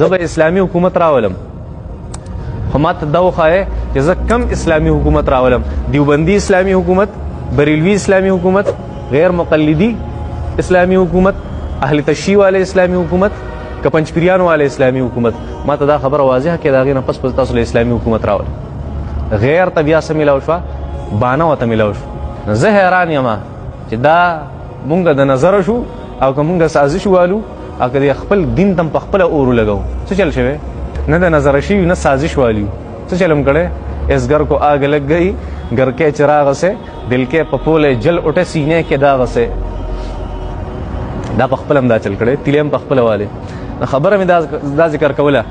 زب اسلامی حکومت راولم خو ما ته دا وښایه چې زه کم اسلامی حکومت راولم. دیوبندی اسلامی حکومت، بریلوی اسلامی حکومت، غیر مقلدی اسلامی حکومت، اهل تشیع والے اسلامی حکومت، که پنجپیریانو والے اسلامی حکومت. ما ته دا خبره واضحه کې د هغې نه پس تاسو له اسلامی حکومت راولم. غیر ته بیا څه میلاو شوه؟ بانه ورته میلاو شوه. زه حیران یم چې دا مونږ د نظره شو او که مونږ سازش والو او که د خپل دین ته په خپله اور ولګو. څه چل شوی؟ نه د نظره شوي نه سازش والی. څه چلم کړی؟ اس گھر کو آگ لگ گئی گھر کے چراغ سے دل کے پپولے جل اٹھے سینے کے داغ سے. دا په خپل هم دا چل کړی، تیلی هم په خپله والې. خبره مې دا ذکر کوله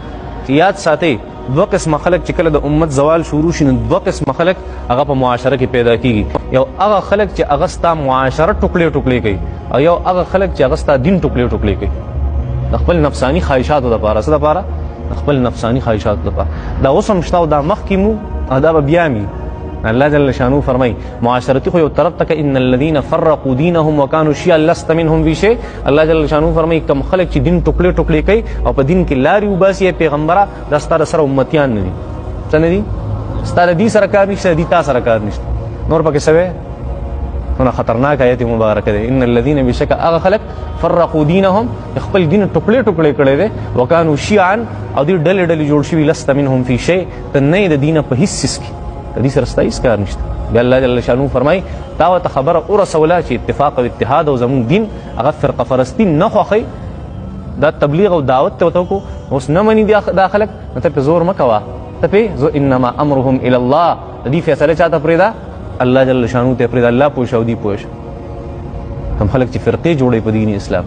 چې یاد ساتئ دوه قسمه خلک چې کله د امت زوال شروع شي نو دوه قسمه خلک هغه په معاشره کې پیدا کیږي. یو هغه خلک چې هغه ستا معاشره ټوکلې ټوکلې کوي او یو هغه خلک چې هغه ستا دین ټوکلې ټوکلې کوي د خپل نفساني خواهشاتو دپاره. څه دپاره؟ د خپل نفساني خواهشاتو دپاره. دا اوس هم شته او دا مخکې مو او دا به بیا مي. الله جل شانو فرمای معاشرتی خو یو طرف ته ان الذين فرقوا دينهم وكانوا شيعا لست منهم في شيء. الله جل شانو فرمای کم خلک چې دین ټوکلې ټوکلې کوي او په دین کې لارې وباسي پیغمبره دا ستاره سره امتیان نه دي. څه نه دي؟ ستاره دي سره کار نشته، دي تا سره کار نشته. نور پکې څه نو خطرناک آیت مبارکه ده. ان الذين بشک هغه خلک فرقوا دينهم خپل دین ټوکلې ټوکلې کړي دي وکانو شيعا او دې ډلې ډلې جوړ شوي لست منهم في شيء ته نه د دینه په هیڅ څیز کې دې سره ستا هیڅ کار نشته. بیا الله جل شانو فرمای تا ورته خبره ورسوله چې اتفاق او اتحاد او زمونږ دین هغه فرقه پرستي نه خوښوي دا تبلیغ او دعوت ته ورته وکړو. اوس نه مني دا خلک نو ته پې زور مه کوه. ته پې انما امرهم الى الله د دې فیصله چا ته پرېږده؟ الله جل شانو ته پرېږده. الله پوه شه او دې پوه شه. کوم خلک چې فرقې جوړوي په دین اسلام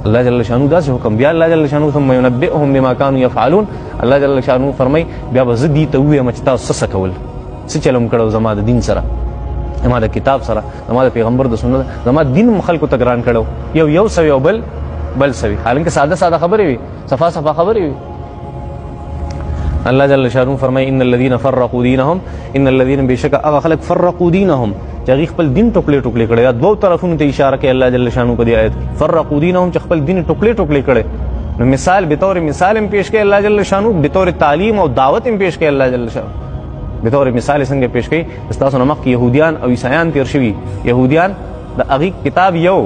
الله جل شانو داسې حکم. بیا الله جل شانو ثم ينبئهم بما كانوا يفعلون. الله جل شانو فرمای بیا به زه دې ته ووایم چې تاسو څه کول، څه چلم کړو زما د دین سره، زما د کتاب سره، زما د پیغمبر د سنت، زما دین خلکو ته ګران کړو. یو سوي او بل سوي، حالانکه ساده خبرې وي، صفا خبرې وي. الله جل شانو فرمای ان الذين فرقوا دينهم ان الذين بشک هغه خلک فرقوا دينهم چې هغې خپل دین ټوکلې ټوکلې کړی. دا دوو طرفونو ته اشاره کوي الله جل شانو په دې آیت کې. فرقوا دينهم چې خپل دین ټوکلې ټوکلې کړی. نو مثال بطور مثال هم پیش کوي الله جل شانو، بطور تعلیم او دعوت هم پیش کوي الله جل شانو. بطور مثال څنګه پیش کوي؟ ستاسو نه مخکې یهودیان او عیسایان تېر شوي. یهودیان د هغې کتاب یو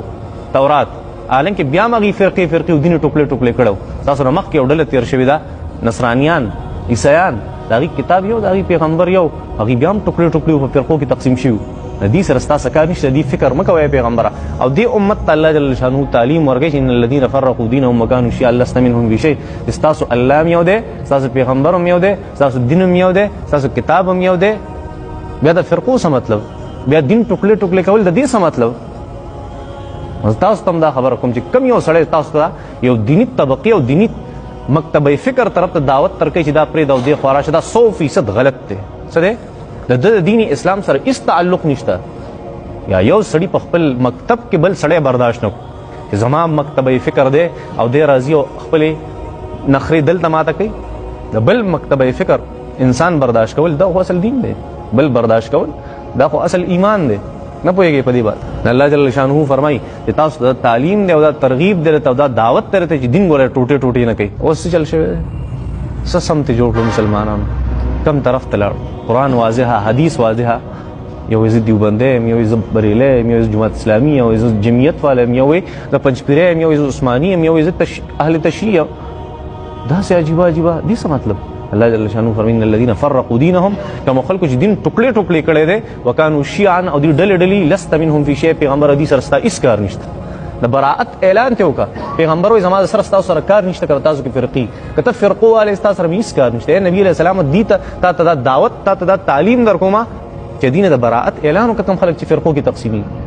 تورات، حالانکې بیا هم هغې فرقې او دین ټوکلې ټوکلې کړو. ستاسو نه مخکې یو ډله تېر شوې ده نصرانیان، عیسایان، د هغې کتاب یو، د هغې پیغمبر یو، هغې بیا هم ټوکلې ټوکلې په فرقو کې تقسیم شوي. د دې سره ستاسو کار نشته، دې فکر مه کوئ پیغمبره. او دې امت ته الله جل شانو تعلیم ورکوي چې ان الذین فرقوا دینهم وکانوا شیعا لست منهم فی شیء. ستاسو الله هم یو دی، ستاسو پیغمبر هم یو دی، ستاسو دین هم یو دی، ستاسو کتاب هم یو دی. بیا د فرقو څه مطلب؟ بیا دین ټوکلې ټوکلې کول د دې څه مطلب؟ تاسو ته هم دا خبره کوم چې کم یو سړی تاسو ته یو دیني طبقې او دیني مکتبه فکر طرف ته دعوت ترکوي چې دا پرېږده او دې خوا راشه، دا 100% غلط دی. څه دی؟ د دین اسلام سره هیڅ تعلق نشته. یا یو سړي په خپل مکتب کې بل سړی برداشت نه کړو چې زما مکتبه فکر دی او دی راځي او خپلې نخرې دلته ماته کوي. د بل مکتبه فکر انسان برداشت کول دا خو اصل دین دی، بل برداشت کول دا خو اصل ایمان دی. نه پوهېږئ په دې بات. الله جل شانه فرمایي چې تاسو دا تعلیم دی او دا ترغیب دی او دا دعوت دی چې دین ګوره ټوټې ټوټې نه کوي. اوس څه چل شوی دی؟ څه سمتې جوړ کړو مسلمانانو؟ کم طرف ته لاړو؟ قرآن واضحه، حدیث واضحه. یو یې زه دیوبندی یم، یو یې زه بریلی یم، یو یې زه جماعت اسلامي یم، یو یې زه جمعیت والا یم، یو یې زه پنجپیری یم، یو یې زه عثماني یم، یو یې زه اهل تشیع یم. داسې عجیبه دې څه مطلب؟ الله جل شانو فرمایي ان الذين فرقوا دينهم کوم خلکو چې دین ټوکلې ټوکلې کړی دی وکانو شیعا او دې ډلې ډلې لست منهم فی شیء. پیغمبر دې سره ستا هېڅ کار نشته. د براعت اعلان ته وکړه پیغمبر وایي زما سره ستاسو سره کار نشته. که تاسو کې فرقي که ته فرقو والې ستا سره مې هېڅ کار نشته. نبي علیه السلام دې ته تا ته دا دعوت تا ته دا تعلیم در کومه چې دین د براعت اعلان وکړه کوم خلک چې فرقو کې تقسیمي.